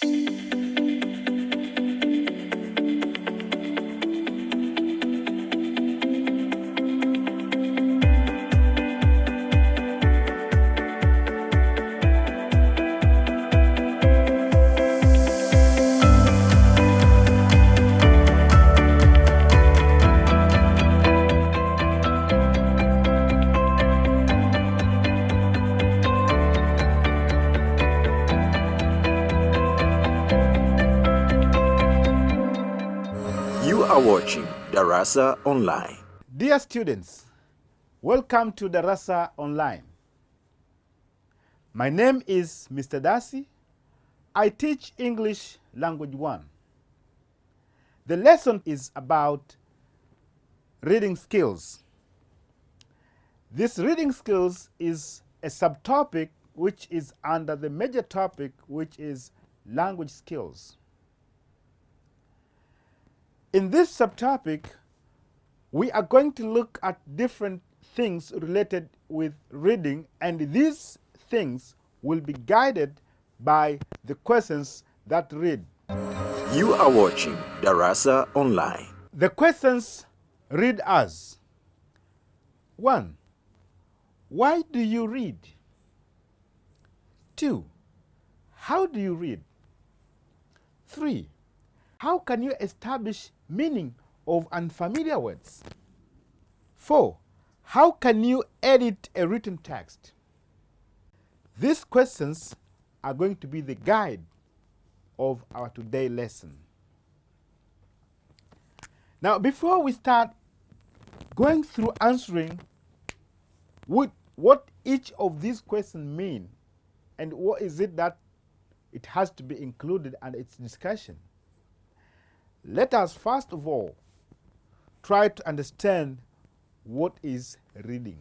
You are watching Darasa Online. Dear students, welcome to Darasa Online. My name is Mr. Darcy. I teach English Language 1. The lesson is about reading skills. This reading skills is a subtopic which is under the major topic, which is language skills. In this subtopic, we are going to look at different things related with reading, and these things will be guided by the questions that read. You are watching Darasa Online. The questions read as: 1. Why do you read? 2. How do you read? 3. How can you establish meaning of unfamiliar words? 4. How can you edit a written text? These questions are going to be the guide of our today's lesson. Now, before we start going through answering what each of these questions mean and what is it that it has to be included in its discussion, let us first of all try to understand what is reading.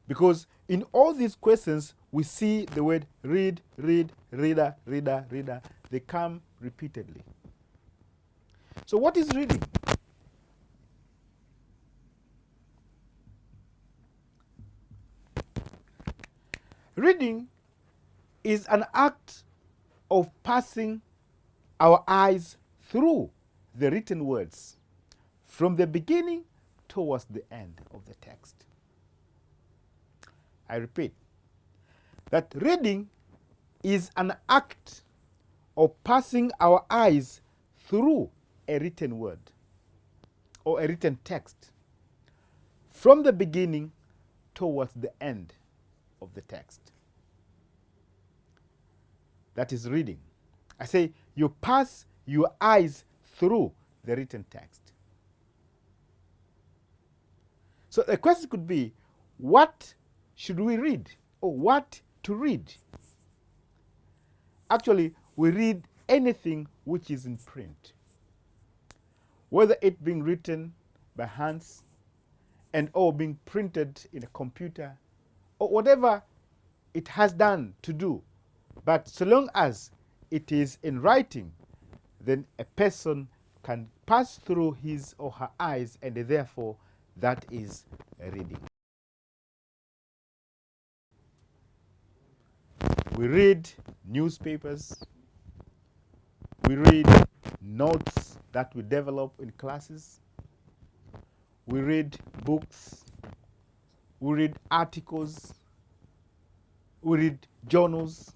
Because in all these questions, we see the word read, read, reader, reader, reader. They come repeatedly. So what is reading? Reading is an act of passing our eyes through the written words from the beginning towards the end of the text. I repeat, that reading is an act of passing our eyes through a written word or a written text from the beginning towards the end of the text. That is reading. I say you pass your eyes through the written text. So the question could be, what should we read? Or what to read? Actually, we read anything which is in print. Whether it being written by hands and or being printed in a computer or whatever it has done to do. But so long as it is in writing, then a person can pass through his or her eyes, and therefore that is reading. We read newspapers. We read notes that we develop in classes. We read books. We read articles. We read journals.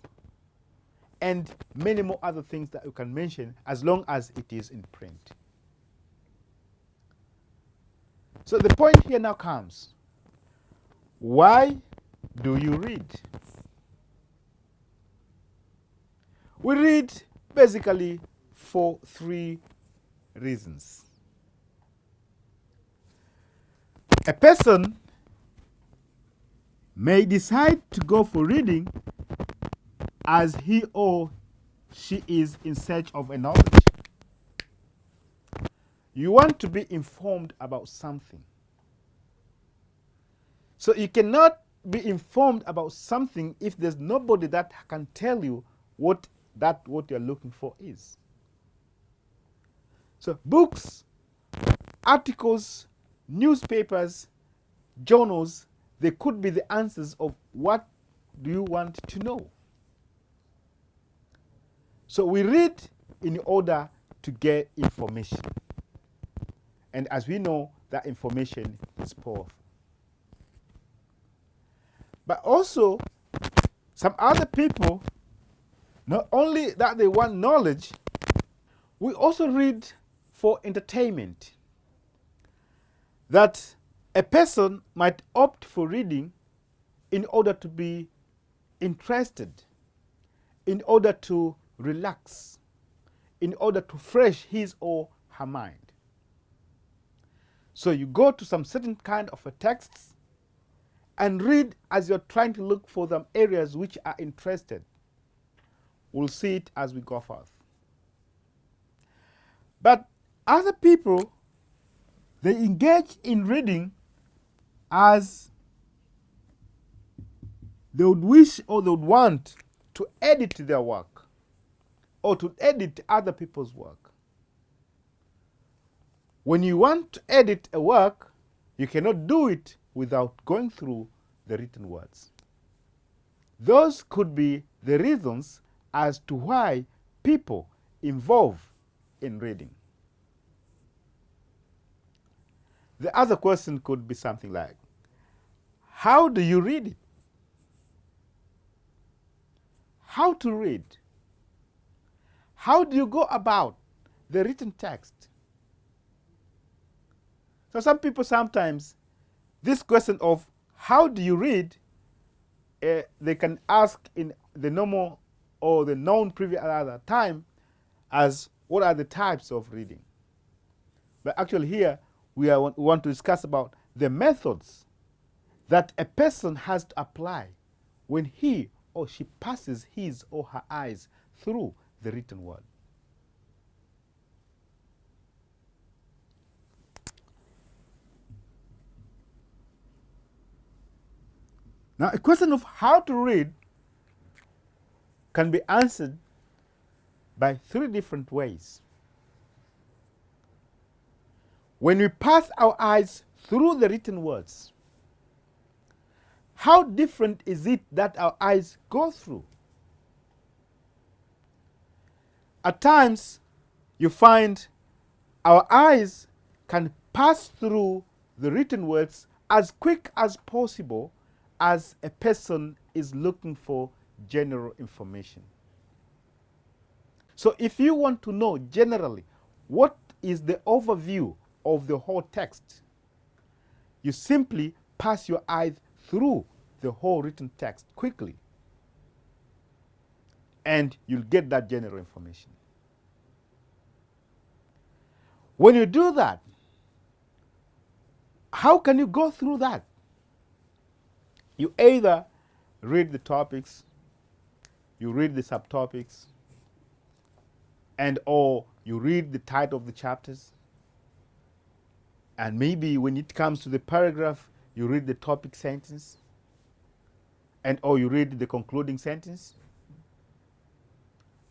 And many more other things that you can mention as long as it is in print. So the point here now comes. Why do you read? We read basically for 3 reasons. A person may decide to go for reading as he or she is in search of a knowledge. You want to be informed about something. So you cannot be informed about something if there's nobody that can tell you what you're looking for is. So books, articles, newspapers, journals, they could be the answers of what do you want to know. So we read in order to get information. And as we know, that information is powerful. But also, some other people, not only that they want knowledge, we also read for entertainment. That a person might opt for reading in order to be interested, in order to relax, in order to refresh his or her mind. So you go to some certain kind of a text and read as you're trying to look for some areas which are interested. We'll see it as we go forth. But other people, they engage in reading as they would wish or they would want to edit their work or to edit other people's work. When you want to edit a work, you cannot do it without going through the written words. Those could be the reasons as to why people involve in reading. The other question could be something like, how do you read it? How to read? How do you go about the written text? So some people sometimes, this question of how do you read, they can ask in the normal or the known previous other time as what are the types of reading. But actually here, we want to discuss about the methods that a person has to apply when he or she passes his or her eyes through the written word. Now, a question of how to read can be answered by three different ways. When we pass our eyes through the written words, how different is it that our eyes go through? At times, you find our eyes can pass through the written words as quick as possible as a person is looking for general information. So if you want to know generally what is the overview of the whole text, you simply pass your eyes through the whole written text quickly, and you'll get that general information. When you do that, how can you go through that? You either read the topics, you read the subtopics, and or you read the title of the chapters, and maybe when it comes to the paragraph, you read the topic sentence, and or you read the concluding sentence,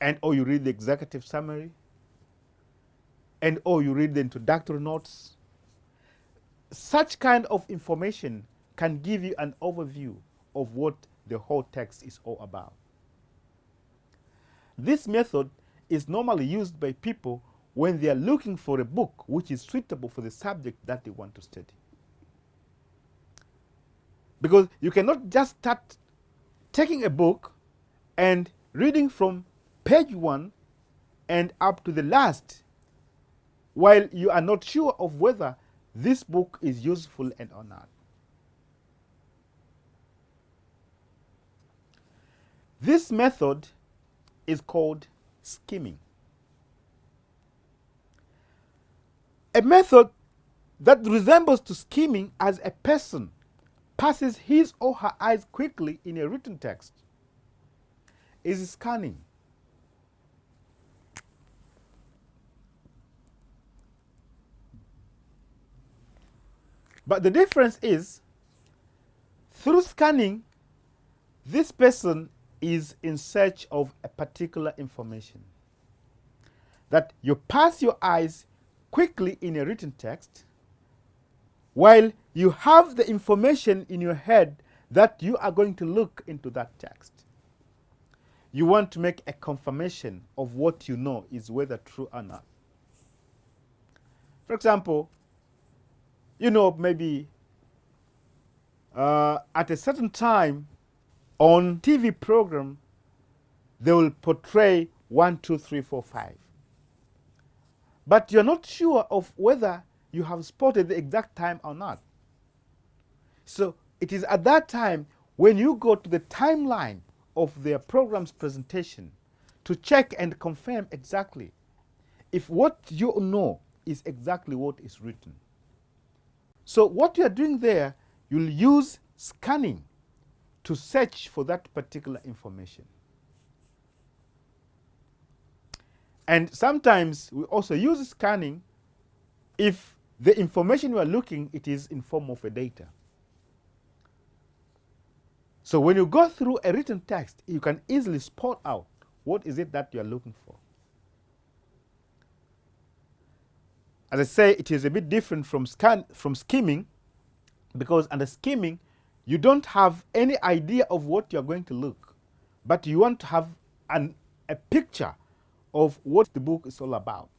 and or you read the executive summary, and or you read the introductory notes. Such kind of information can give you an overview of what the whole text is all about. This method is normally used by people when they are looking for a book which is suitable for the subject that they want to study. Because you cannot just start taking a book and reading from page 1 and up to the last while you are not sure of whether this book is useful or not. This method is called skimming. A method that resembles to skimming as a person passes his or her eyes quickly in a written text is scanning. But the difference is, through scanning, this person is in search of a particular information. That you pass your eyes quickly in a written text, while you have the information in your head that you are going to look into that text. you want to make a confirmation of what you know is whether true or not. For example, maybe at a certain time on TV program, they will portray 1, 2, 3, 4, 5. But you're not sure of whether you have spotted the exact time or not. So it is at that time when you go to the timeline of their program's presentation to check and confirm exactly if what you know is exactly what is written. So what you are doing there, you'll use scanning to search for that particular information. And sometimes we also use scanning if the information we are looking, it is in form of a data. So when you go through a written text, you can easily spot out what is it that you are looking for. As I say, it is a bit different from skimming, because under skimming, you don't have any idea of what you're going to look, but you want to have a picture of what the book is all about.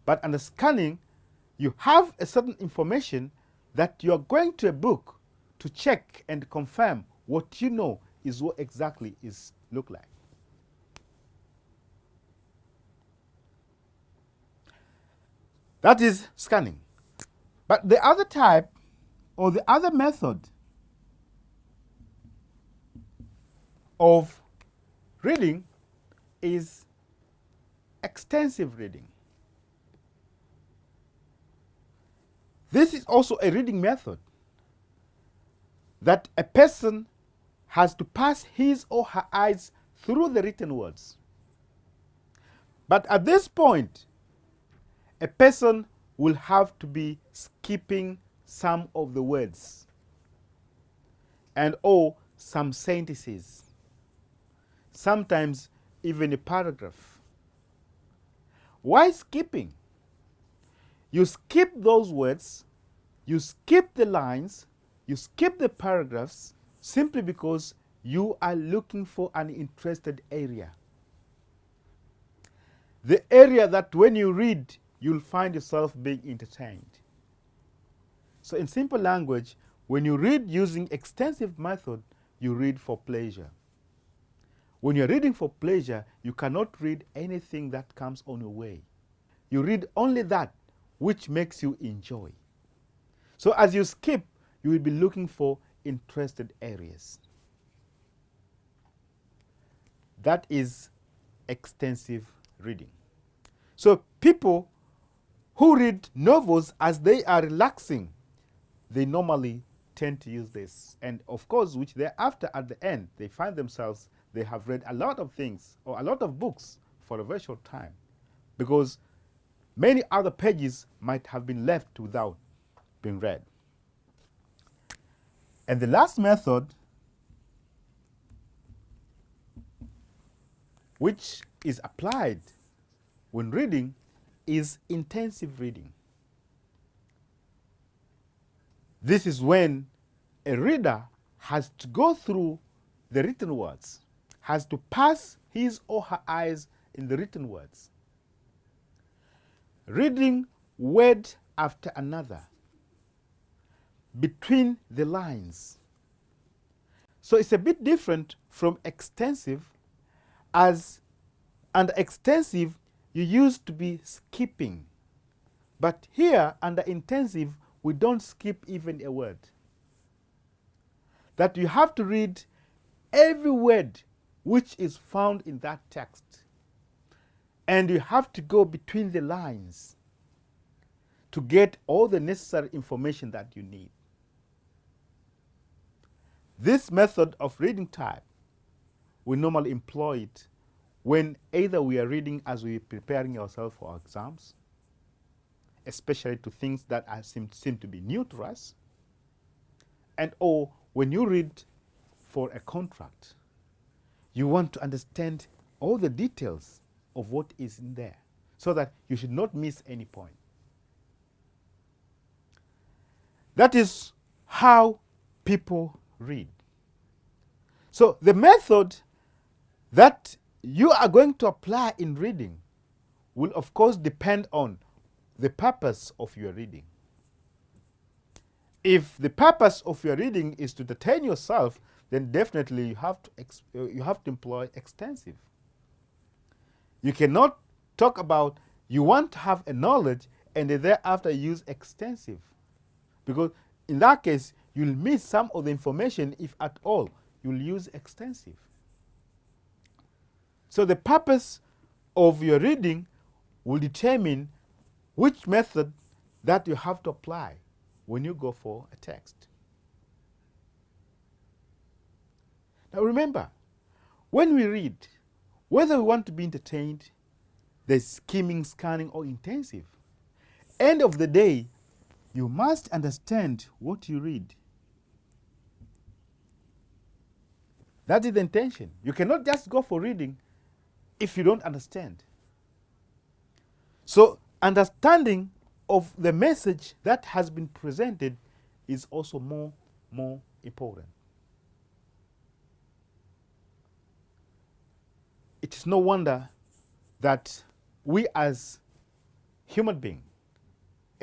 But under scanning, you have a certain information that you're going to a book to check and confirm what you know is what exactly is look like. That is scanning. But the other type, or the other method of reading is extensive reading. This is also a reading method that a person has to pass his or her eyes through the written words. But at this point, a person will have to be skipping some of the words or some sentences, sometimes even a paragraph. Why skipping? You skip those words, you skip the lines, you skip the paragraphs simply because you are looking for an interested area. The area that when you read, you'll find yourself being entertained. So in simple language, when you read using extensive method, you read for pleasure. When you're reading for pleasure, you cannot read anything that comes on your way. You read only that which makes you enjoy. So as you skip, you will be looking for interested areas. That is extensive reading. So people who read novels as they are relaxing, they normally tend to use this. And of course, which thereafter at the end, they find themselves, they have read a lot of things or a lot of books for a very short time, because many other pages might have been left without being read. And the last method, which is applied when reading, is intensive reading. This is when a reader has to go through the written words, has to pass his or her eyes in the written words, reading word after another, between the lines. So it's a bit different from extensive, as under extensive you used to be skipping. But here under intensive, we don't skip even a word. That you have to read every word which is found in that text. And you have to go between the lines to get all the necessary information that you need. This method of reading type, we normally employ it when either we are reading as we are preparing ourselves for our exams, especially to things that seem to be new to us, or when you read for a contract, you want to understand all the details of what is in there so that you should not miss any point. That is how people read. So the method that you are going to apply in reading will, of course, depend on the purpose of your reading. If the purpose of your reading is to entertain yourself, then definitely you have to employ extensive. You cannot talk about you want to have a knowledge and then thereafter use extensive, because in that case you'll miss some of the information, if at all. You'll use extensive. So the purpose of your reading will determine which method that you have to apply when you go for a text. Now remember, when we read, whether we want to be entertained, there's skimming, scanning, or intensive, end of the day, you must understand what you read. That is the intention. You cannot just go for reading if you don't understand. So understanding of the message that has been presented is also more important. It is no wonder that we as human beings,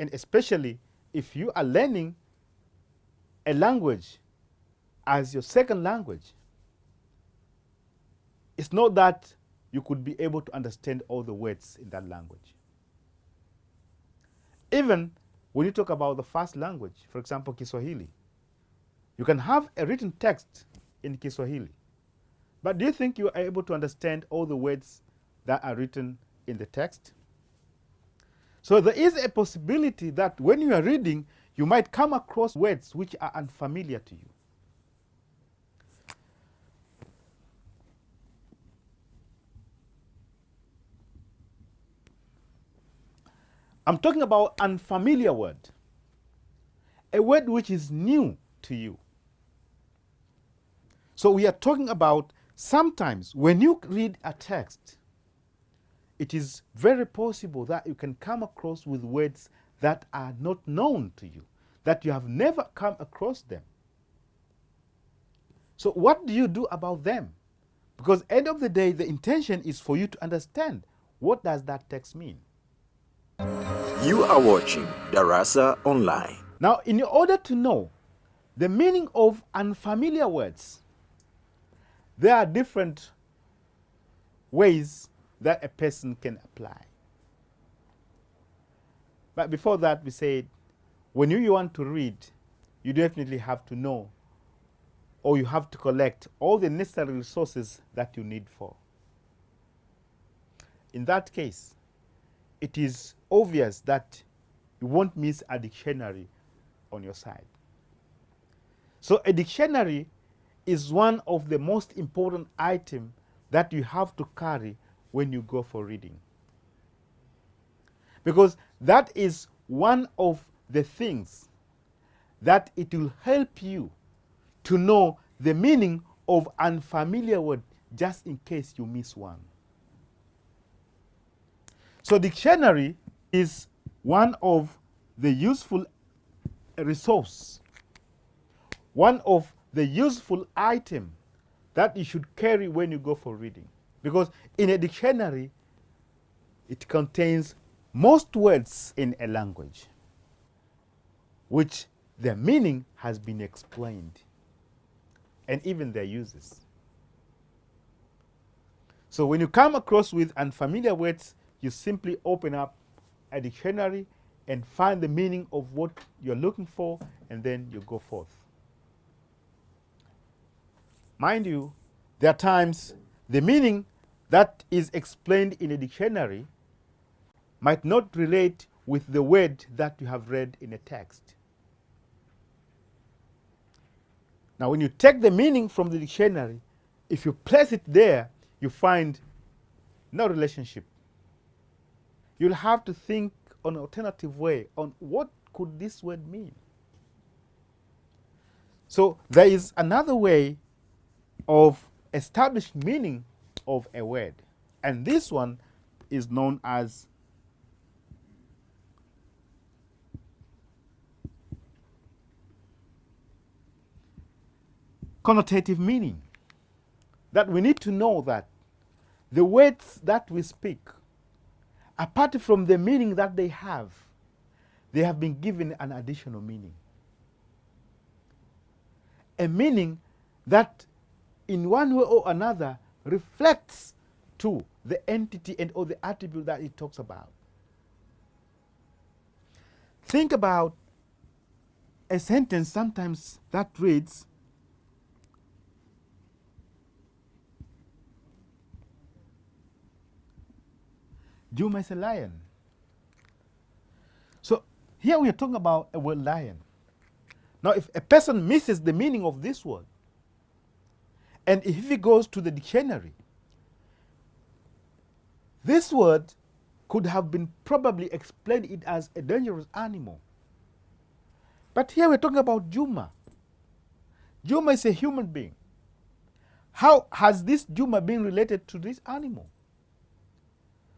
and especially if you are learning a language as your second language, it's not that you could be able to understand all the words in that language. Even when you talk about the first language, for example, Kiswahili, you can have a written text in Kiswahili, but do you think you are able to understand all the words that are written in the text? So there is a possibility that when you are reading, you might come across words which are unfamiliar to you. I'm talking about unfamiliar word, a word which is new to you. So we are talking about sometimes when you read a text, it is very possible that you can come across with words that are not known to you, that you have never come across them. So what do you do about them? Because end of the day, the intention is for you to understand what does that text mean. You are watching Darasa Online. Now, in order to know the meaning of unfamiliar words, there are different ways that a person can apply. But before that, we said, when you want to read, you definitely have to know, or you have to collect all the necessary resources that you need for. In that case, it is obvious that you won't miss a dictionary on your side. So a dictionary is one of the most important items that you have to carry when you go for reading. Because that is one of the things that it will help you to know the meaning of unfamiliar word, just in case you miss one. So dictionary is one of the useful resource, one of the useful item that you should carry when you go for reading. Because in a dictionary, it contains most words in a language, which their meaning has been explained, and even their uses. So when you come across with unfamiliar words, you simply open up a dictionary and find the meaning of what you're looking for, and then you go forth. Mind you, there are times the meaning that is explained in a dictionary might not relate with the word that you have read in a text. Now, when you take the meaning from the dictionary, if you place it there, you find no relationship. You'll have to think on an alternative way on what could this word mean. So there is another way of establishing meaning of a word, and this one is known as connotative meaning. That we need to know that the words that we speak, apart from the meaning that they have been given an additional meaning. A meaning that in one way or another reflects to the entity and or the attribute that it talks about. Think about a sentence sometimes that reads, Juma is a lion. So here we are talking about a word lion. Now if a person misses the meaning of this word, and if he goes to the dictionary, this word could have been probably explained it as a dangerous animal. But here we're talking about Juma. Juma is a human being. How has this Juma been related to this animal?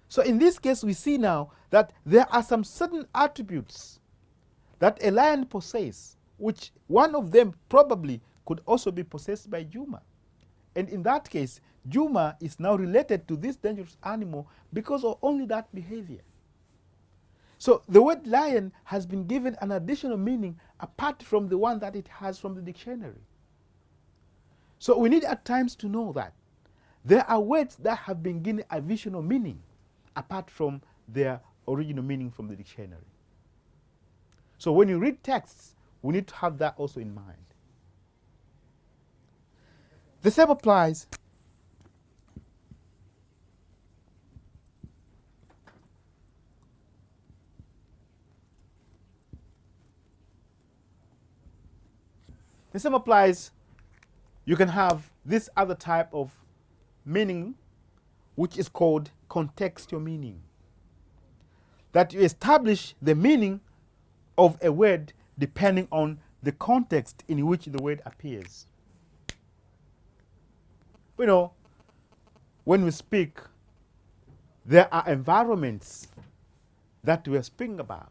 So in this case, we see now that there are some certain attributes that a lion possesses, which one of them probably could also be possessed by Juma. And in that case, Juma is now related to this dangerous animal because of only that behavior. So the word lion has been given an additional meaning apart from the one that it has from the dictionary. So we need at times to know that there are words that have been given additional meaning apart from their original meaning from the dictionary. So when you read texts, we need to have that also in mind. The same applies you can have this other type of meaning, which is called contextual meaning. That you establish the meaning of a word depending on the context in which the word appears. You know, when we speak, there are environments that we are speaking about.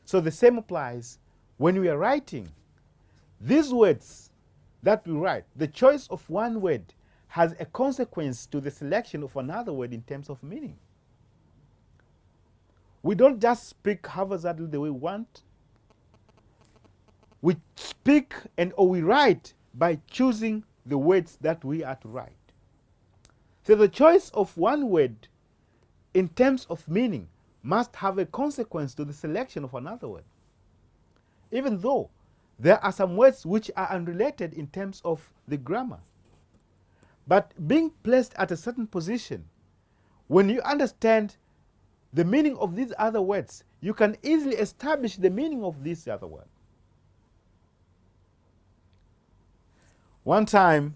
So the same applies when we are writing. These words that we write, the choice of one word has a consequence to the selection of another word in terms of meaning. We don't just speak haphazardly the way we want. We speak or we write by choosing the words that we are to write. So the choice of one word in terms of meaning must have a consequence to the selection of another word. Even though there are some words which are unrelated in terms of the grammar. But being placed at a certain position, when you understand the meaning of these other words, you can easily establish the meaning of this other word. One time,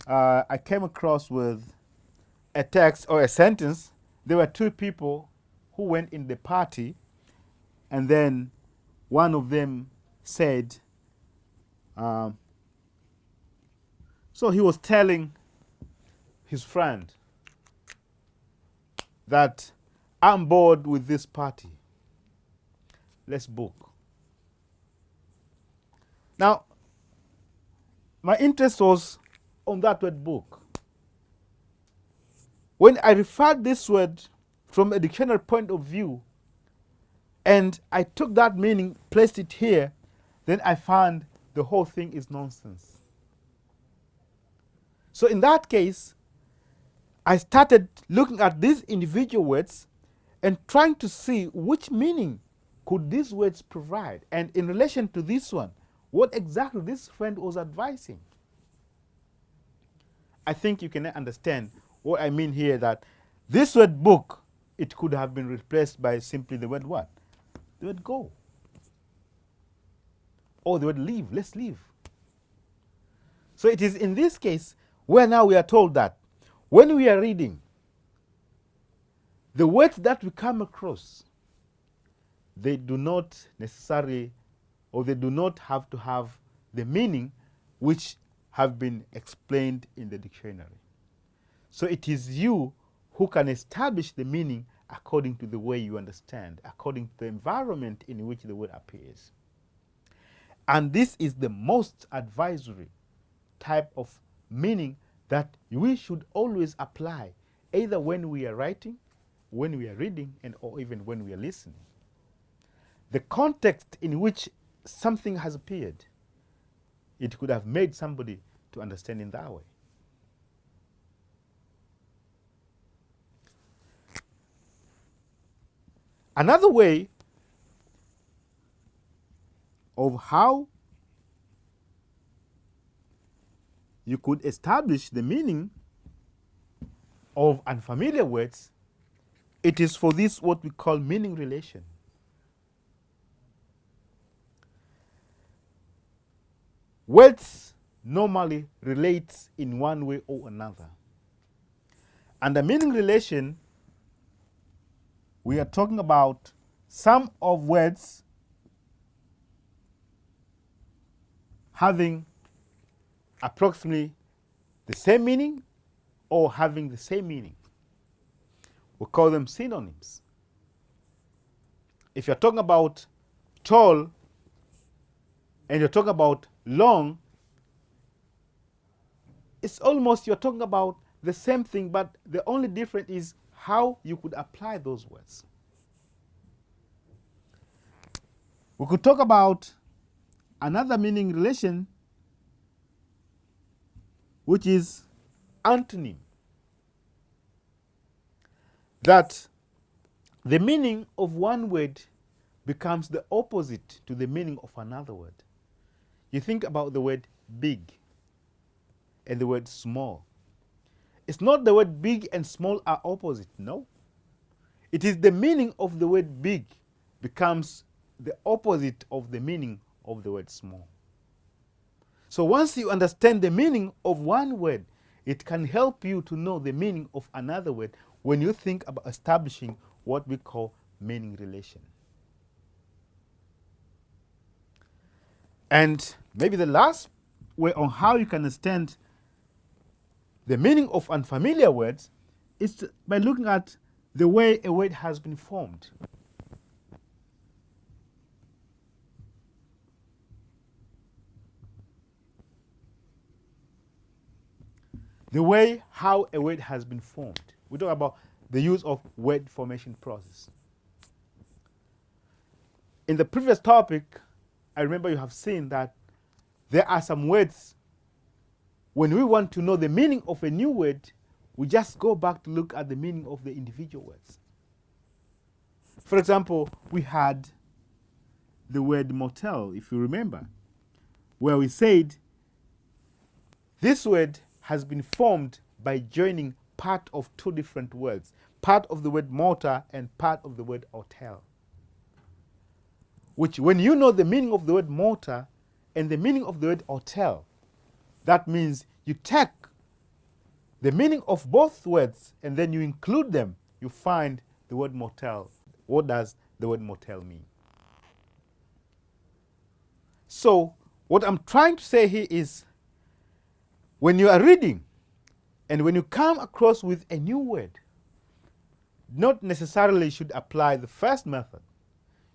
I came across with a text or a sentence. There were two people who went in the party, and then one of them said, so he was telling his friend that I'm bored with this party. Let's book. Now, my interest was on that word book. When I referred this word from a dictionary point of view, and I took that meaning, placed it here, then I found the whole thing is nonsense. So in that case, I started looking at these individual words and trying to see which meaning could these words provide. And in relation to this one, what exactly this friend was advising. I think you can understand what I mean here, that this word book, it could have been replaced by simply the word what? The word go. Or the word leave, let's leave. So it is in this case where now we are told that when we are reading, the words that we come across, they do not necessarily, or they do not have to have the meaning which have been explained in the dictionary. So it is you who can establish the meaning according to the way you understand, according to the environment in which the word appears. And this is the most advisory type of meaning that we should always apply, either when we are writing, when we are reading, and or even when we are listening. The context in which something has appeared, it could have made somebody to understand in that way. Another way of how you could establish the meaning of unfamiliar words, it is for this what we call meaning relation. Words normally relate in one way or another. And the meaning relation, we are talking about some of words having approximately the same meaning or having the same meaning. We call them synonyms. If you're talking about tall and you're talking about long, it's almost you're talking about the same thing, but the only difference is how you could apply those words. We could talk about another meaning relation, which is antonym. That the meaning of one word becomes the opposite to the meaning of another word. You think about the word big and the word small. It's not the word big and small are opposite, no. It is the meaning of the word big becomes the opposite of the meaning of the word small. So once you understand the meaning of one word, it can help you to know the meaning of another word when you think about establishing what we call meaning relation. And maybe the last way on how you can understand the meaning of unfamiliar words is by looking at the way a word has been formed. The way how a word has been formed. We talk about the use of word formation process. In the previous topic, I remember you have seen that there are some words, when we want to know the meaning of a new word, we just go back to look at the meaning of the individual words. For example, we had the word motel, if you remember, where we said this word has been formed by joining part of two different words, part of the word motor and part of the word hotel. Which, when you know the meaning of the word motor and the meaning of the word hotel, that means you take the meaning of both words and then you include them, you find the word motel. What does the word motel mean? So, what I'm trying to say here is, when you are reading and when you come across with a new word, not necessarily should apply the first method.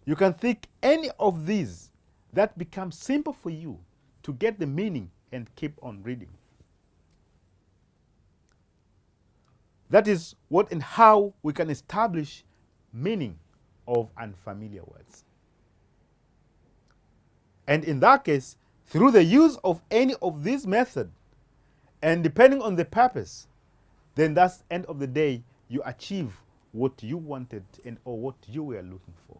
You can think any of these that becomes simple for you to get the meaning and keep on reading. That is what and how we can establish meaning of unfamiliar words. And in that case, through the use of any of these methods, and depending on the purpose, then that's the end of the day, you achieve what you wanted and or what you were looking for.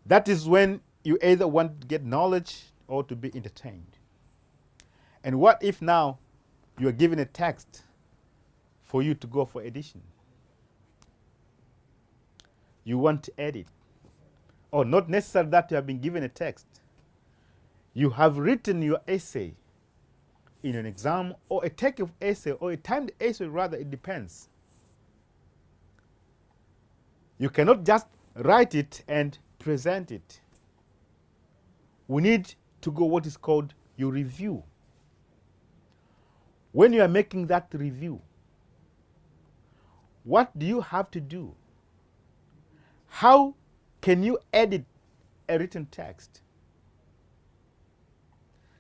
That is when you either want to get knowledge or to be entertained. And what if now you are given a text for you to go for edition? You want to edit. Or not necessarily that you have been given a text. You have written your essay in an exam or a take of essay or a timed essay, rather, it depends. You cannot just write it and present it. We need to go what is called your review. When you are making that review, what do you have to do? How can you edit a written text?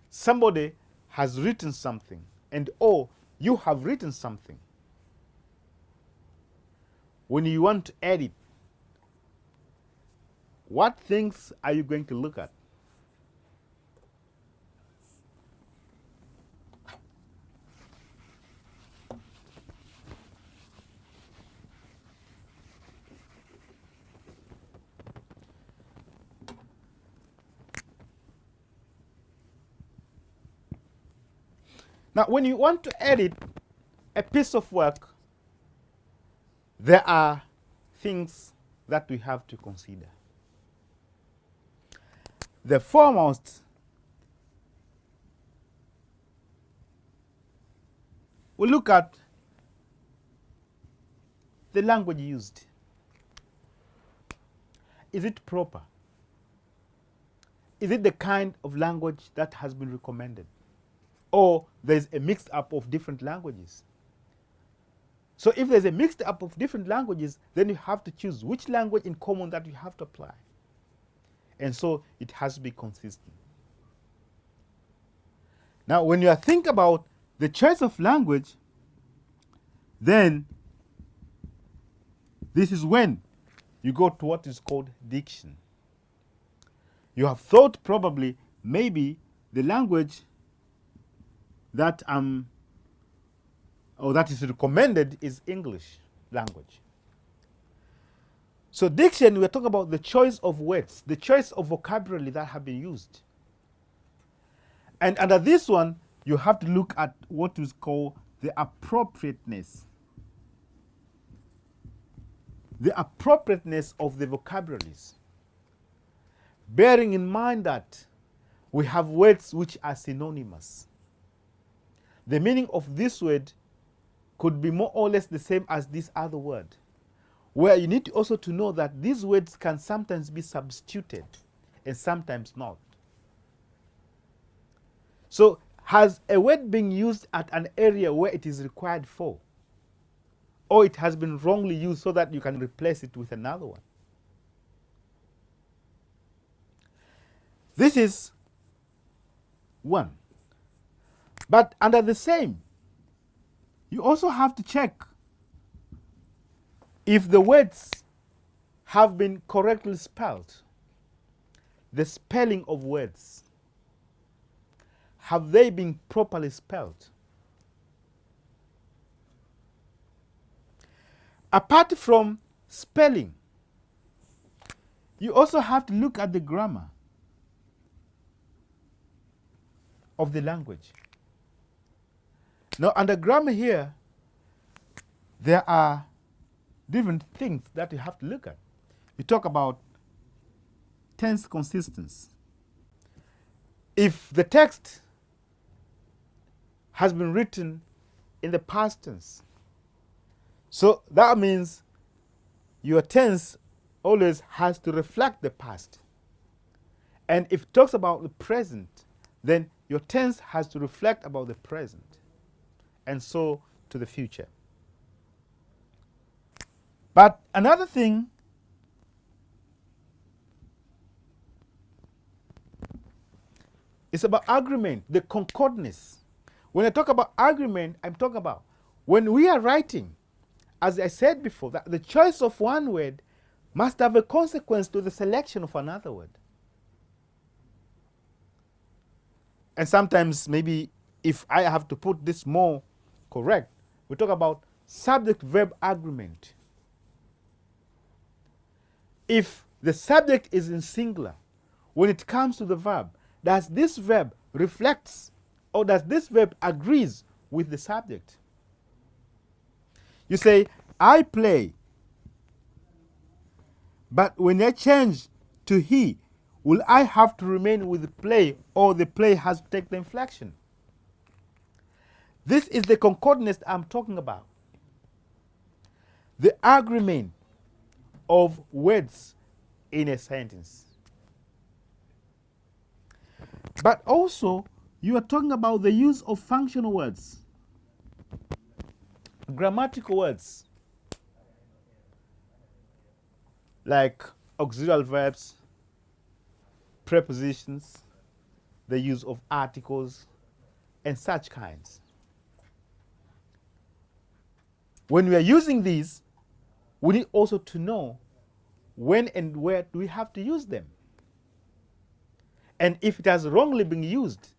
Somebody has written something, and or you have written something. When you want to edit, what things are you going to look at? Now, when you want to edit a piece of work, there are things that we have to consider. The foremost, we look at the language used. Is it proper? Is it the kind of language that has been recommended? Or there's a mixed up of different languages? So if there's a mixed up of different languages, then you have to choose which language in common that you have to apply. And so it has to be consistent. Now, when you think about the choice of language, then this is when you go to what is called diction. You have thought probably maybe the language that or that is recommended is English language. So diction, we're talking about the choice of words, the choice of vocabulary that have been used. And under this one, you have to look at what is called the appropriateness. The appropriateness of the vocabularies. Bearing in mind that we have words which are synonymous. The meaning of this word could be more or less the same as this other word. Where you need also to know that these words can sometimes be substituted and sometimes not. So, has a word been used at an area where it is required for? Or it has been wrongly used so that you can replace it with another one? This is one. But under the same, you also have to check if the words have been correctly spelled. The spelling of words. Have they been properly spelled? Apart from spelling, you also have to look at the grammar of the language. Now, under grammar here, there are different things that you have to look at. You talk about tense consistency. If the text has been written in the past tense, so that means your tense always has to reflect the past. And if it talks about the present, then your tense has to reflect about the present. And so to the future. But another thing is about agreement, the concordance. When I talk about agreement, I'm talking about when we are writing, as I said before, that the choice of one word must have a consequence to the selection of another word. And sometimes maybe if I have to put this more correct, we talk about subject-verb agreement. If the subject is in singular, when it comes to the verb, does this verb reflects or does this verb agrees with the subject? You say, I play, but when I change to he, will I have to remain with the play or the play has to take the inflection? This is the concordance I'm talking about. The agreement of words in a sentence. But also, you are talking about the use of functional words, grammatical words, like auxiliary verbs, prepositions, the use of articles, and such kinds. When we are using these, we need also to know when and where we have to use them. And if it has wrongly been used,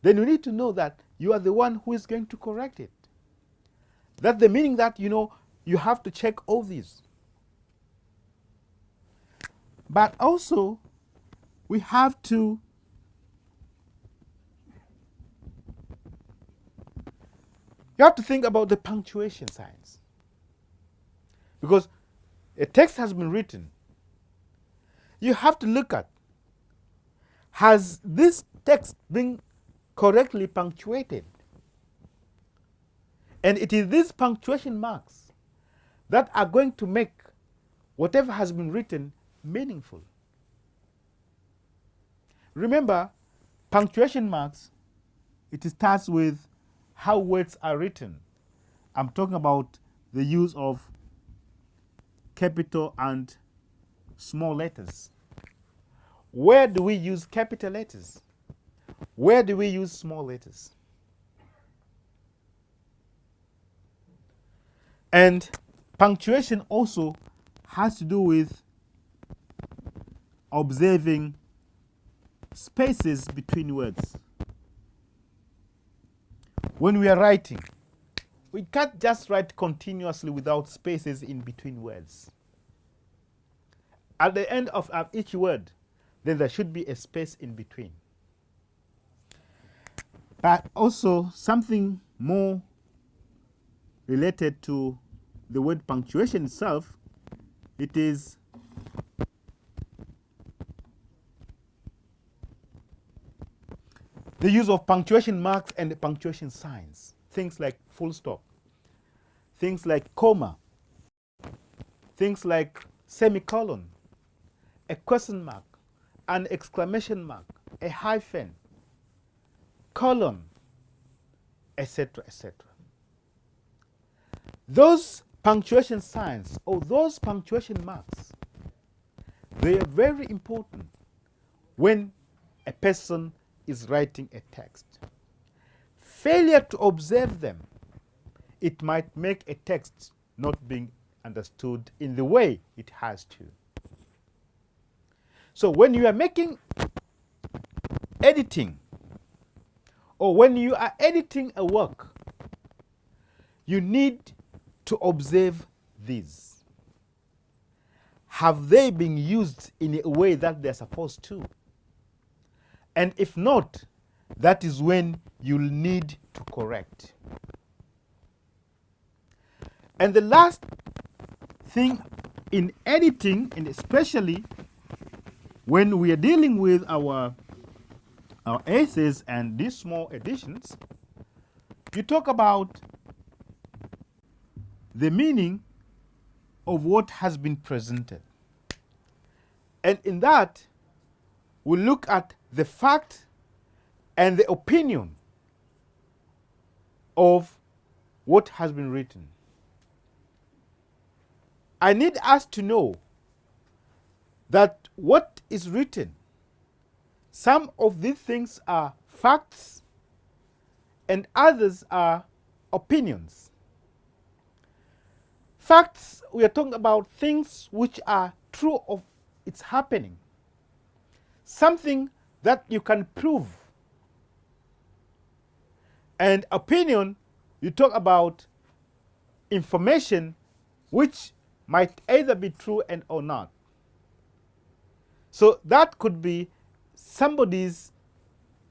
then you need to know that you are the one who is going to correct it. That's the meaning that, you have to check all these. But also, we have to think about the punctuation signs. Because a text has been written. You have to look at, has this text been correctly punctuated? And it is these punctuation marks that are going to make whatever has been written meaningful. Remember, punctuation marks, it starts with how words are written. I'm talking about the use of capital and small letters. Where do we use capital letters? Where do we use small letters? And punctuation also has to do with observing spaces between words. When we are writing, we can't just write continuously without spaces in between words. At the end of each word, then there should be a space in between. But also something more related to the word punctuation itself, it is the use of punctuation marks and punctuation signs. Things like full stop, things like comma, things like semicolon, a question mark, an exclamation mark, a hyphen, colon, etc., etc. Those punctuation signs or those punctuation marks, they are very important when a person is writing a text. Failure to observe them, it might make a text not being understood in the way it has to. So when you are editing, or when you are editing a work, you need to observe these. Have they been used in a way that they're supposed to? And if not, that is when you'll need to correct. And the last thing in editing, and especially when we are dealing with our essays and these small editions, you talk about the meaning of what has been presented. And in that, we look at the fact and the opinion of what has been written. I need us to know that what is written, some of these things are facts and others are opinions. Facts, we are talking about things which are true of its happening. Something that you can prove. And opinion, you talk about information which might either be true and or not. So that could be somebody's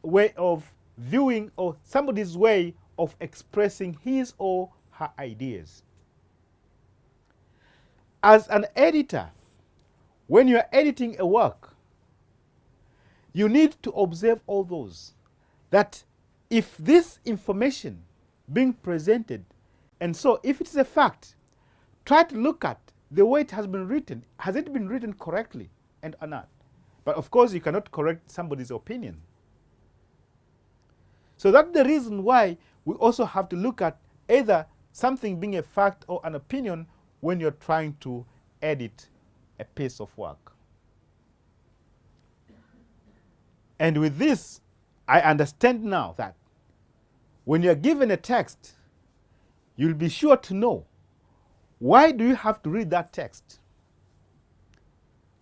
way of viewing or somebody's way of expressing his or her ideas. As an editor, when you are editing a work, you need to observe all those. That if this information being presented, and so if it's a fact, try to look at the way it has been written. Has it been written correctly and or not? But of course, you cannot correct somebody's opinion. So that's the reason why we also have to look at either something being a fact or an opinion when you're trying to edit a piece of work. And with this, I understand now that When you're given a text, you'll be sure to know why do you have to read that text.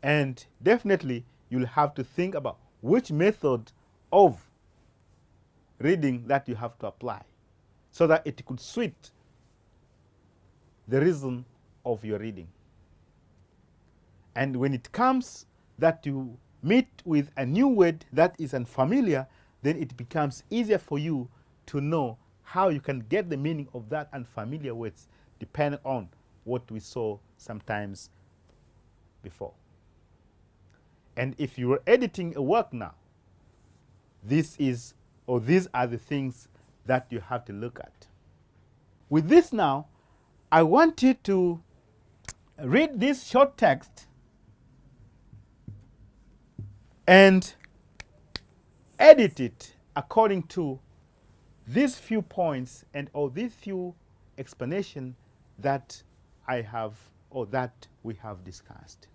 And definitely you'll have to think about which method of reading that you have to apply so that it could suit the reason of your reading. And when it comes that you meet with a new word that is unfamiliar, then it becomes easier for you to know how you can get the meaning of that unfamiliar words depending on what we saw sometimes before. And if you are editing a work now, these are the things that you have to look at. With this now, I want you to read this short text and edit it according to these few points and or these few explanations that I have or that we have discussed.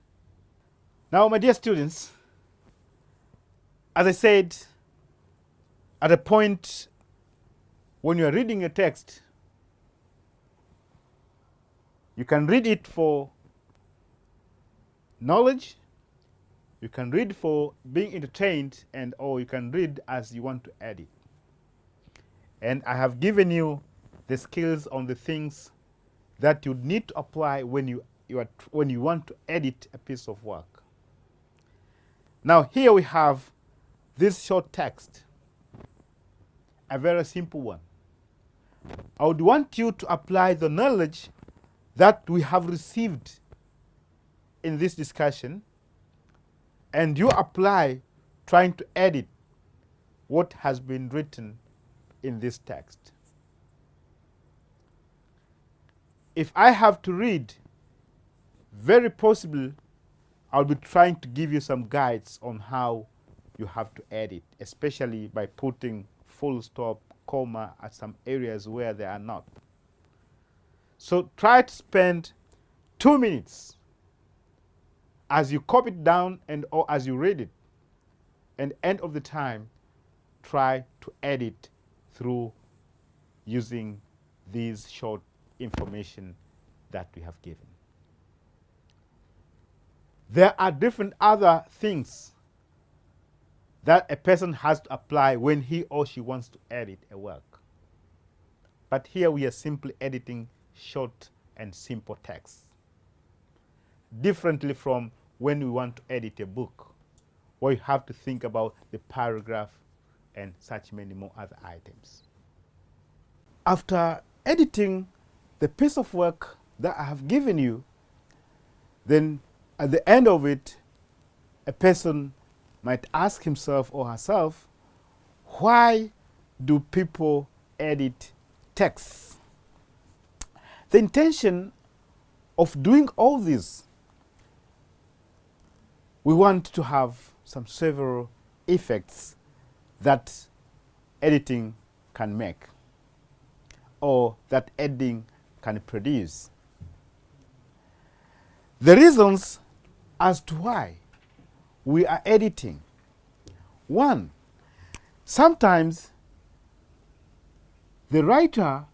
Now, my dear students, as I said, at a point when you are reading a text, you can read it for knowledge, you can read for being entertained, and or you can read as you want to edit. And I have given you the skills on the things that you need to apply when you want to edit a piece of work. Now here we have this short text, a very simple one. I would want you to apply the knowledge that we have received in this discussion, and you apply trying to edit what has been written in this text. If I have to read, very possible I'll be trying to give you some guides on how you have to edit, especially by putting full stop, comma at some areas where they are not. So try to spend 2 minutes as you copy it down and or as you read it, and end of the time try to edit through using these short information that we have given. There are different other things that a person has to apply when he or she wants to edit a work. But here we are simply editing short and simple text, differently from when we want to edit a book, where you have to think about the paragraph and such many more other items. After editing the piece of work that I have given you, then at the end of it, a person might ask himself or herself, why do people edit texts? The intention of doing all this, we want to have some several effects that editing can make or that editing can produce. The reasons as to why we are editing. One, sometimes the writer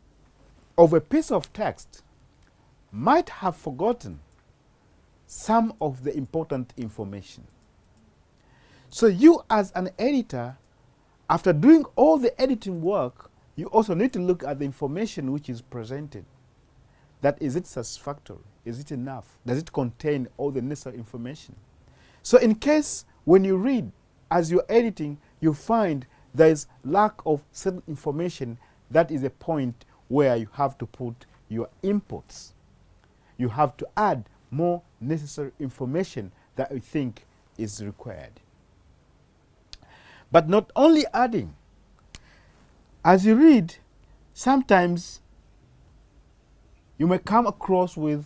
of a piece of text might have forgotten some of the important information. So you as an editor, after doing all the editing work, you also need to look at the information which is presented. That is it satisfactory? Is it enough? Does it contain all the necessary information? So in case when you read, as you're editing, you find there is lack of certain information, that is a point where you have to put your inputs. You have to add more necessary information that you think is required. But not only adding, as you read, sometimes you may come across with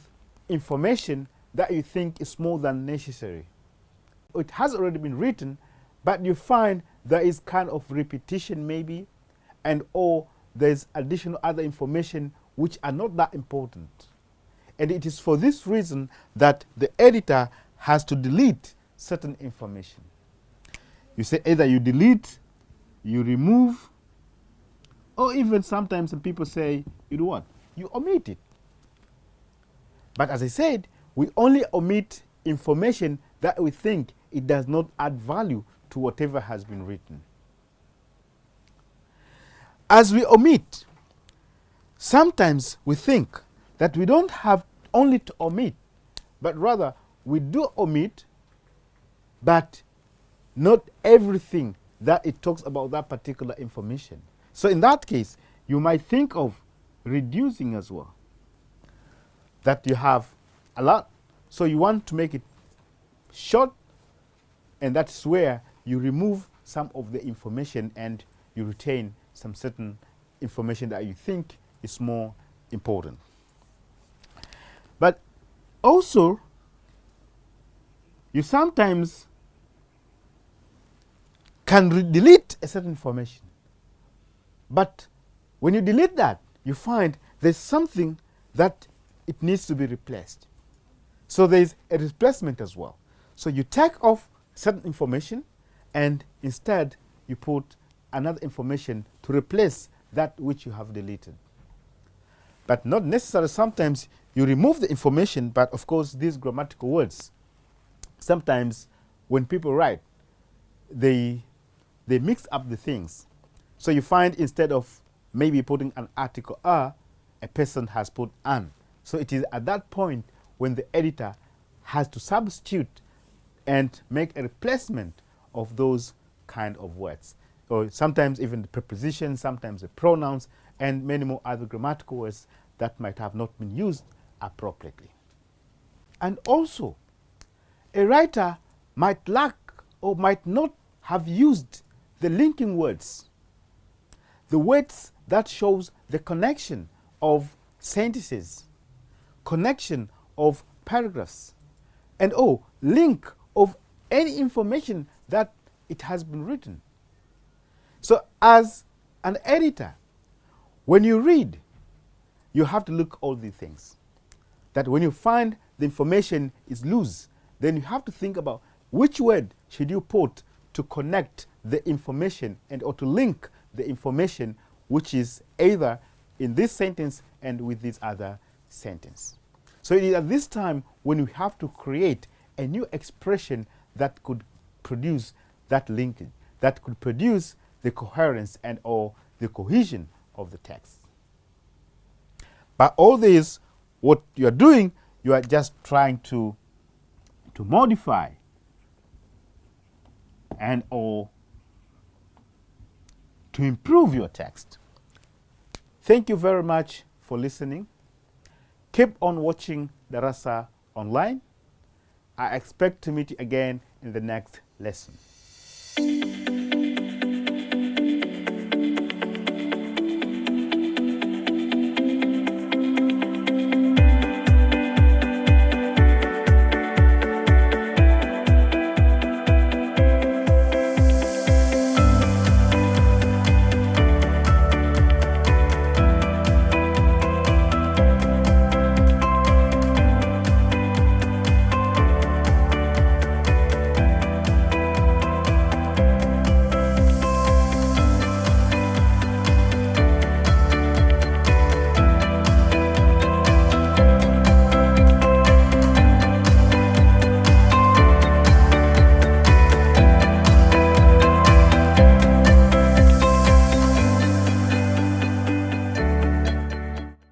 information that you think is more than necessary. It has already been written, but you find there is kind of repetition maybe, and or there's additional other information which are not that important. And it is for this reason that the editor has to delete certain information. You say either you delete, you remove, Or even sometimes some people say, you do what? You omit it. But as I said, we only omit information that we think it does not add value to whatever has been written. As we omit, sometimes we think that we don't have only to omit, but rather we do omit, but not everything that it talks about that particular information. So in that case, you might think of reducing as well. That you have a lot, so you want to make it short, and that's where you remove some of the information and you retain some certain information that you think is more important. But also, you sometimes can delete a certain information. But when you delete that, you find there's something that it needs to be replaced. So there's a replacement as well. So you take off certain information and instead you put another information to replace that which you have deleted. But not necessarily. Sometimes you remove the information, but of course these grammatical words, sometimes when people write, they mix up the things. So you find instead of maybe putting an article a person has put an. So it is at that point when the editor has to substitute and make a replacement of those kind of words. Or sometimes even the prepositions, sometimes the pronouns, and many more other grammatical words that might have not been used appropriately. And also, a writer might lack or might not have used the linking words, the words that shows the connection of sentences, connection of paragraphs, and link of any information that it has been written. So as an editor, when you read, you have to look all these things. That when you find the information is loose, then you have to think about which word should you put to connect the information or to link the information which is either in this sentence and with this other sentence. So it is at this time when we have to create a new expression that could produce that linkage, that could produce the coherence and or the cohesion of the text. But all this, what you are doing, you are just trying to modify and or to improve your text. Thank you very much for listening. Keep on watching Darasa online. I expect to meet you again in the next lesson.